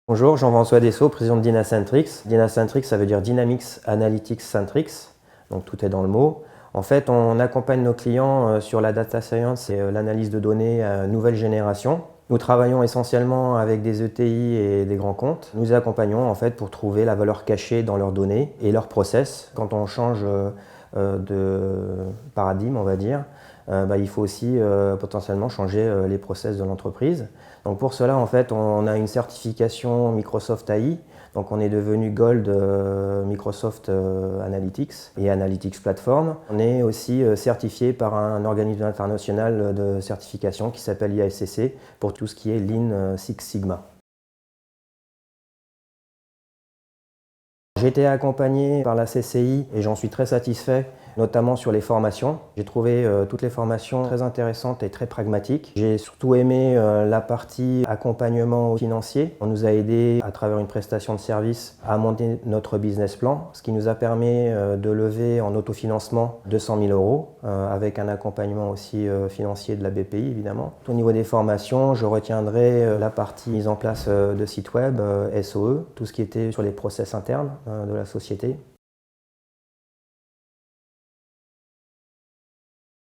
Bonjour, Jean-François Dessau, président de Dynacentrix. Dynacentrix, ça veut dire Dynamics Analytics Centrix, donc tout est dans le mot. En fait, on accompagne nos clients sur la data science et l'analyse de données nouvelle génération. Nous travaillons essentiellement avec des ETI et des grands comptes. Nous les accompagnons en fait pour trouver la valeur cachée dans leurs données et leurs process. Quand on change de paradigme, on va dire, il faut aussi potentiellement changer les process de l'entreprise. Donc pour cela, en fait, on a une certification Microsoft AI. Donc on est devenu Gold Microsoft Analytics et Analytics Platform. On est aussi certifié par un organisme international de certification qui s'appelle IASCC pour tout ce qui est Lean Six Sigma. J'ai été accompagné par la CCI et j'en suis très satisfait, notamment sur les formations. J'ai trouvé toutes les formations très intéressantes et très pragmatiques. J'ai surtout aimé la partie accompagnement financier. On nous a aidé à travers une prestation de service à monter notre business plan, ce qui nous a permis de lever en autofinancement 200 000 euros avec un accompagnement aussi financier de la BPI évidemment. Au niveau des formations, je retiendrai la partie mise en place de sites web, SOE, tout ce qui était sur les process internes de la société.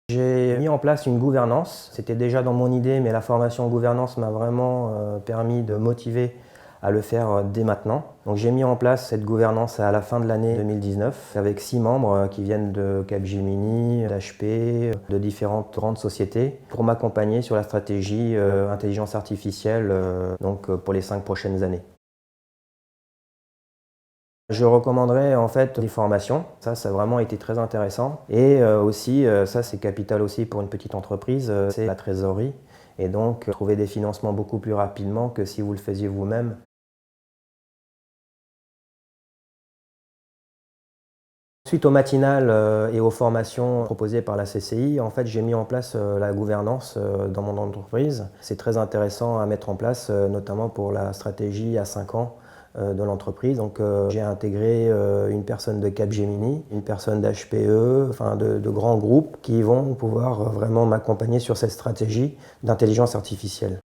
J'ai mis en place une gouvernance, c'était déjà dans mon idée, mais la formation en gouvernance m'a vraiment permis de motiver à le faire dès maintenant. Donc j'ai mis en place cette gouvernance à la fin de l'année 2019 avec 6 membres qui viennent de Capgemini, d'HP, de différentes grandes sociétés pour m'accompagner sur la stratégie intelligence artificielle pour les 5 prochaines années. Je recommanderais en fait des formations, ça a vraiment été très intéressant. Et aussi, ça c'est capital aussi pour une petite entreprise, c'est la trésorerie. Et donc trouver des financements beaucoup plus rapidement que si vous le faisiez vous-même. Suite aux matinales et aux formations proposées par la CCI, en fait j'ai mis en place la gouvernance dans mon entreprise. C'est très intéressant à mettre en place, notamment pour la stratégie à 5 ans de l'entreprise. Donc j'ai intégré une personne de Capgemini, une personne d'HPE, enfin de grands groupes qui vont pouvoir vraiment m'accompagner sur cette stratégie d'intelligence artificielle.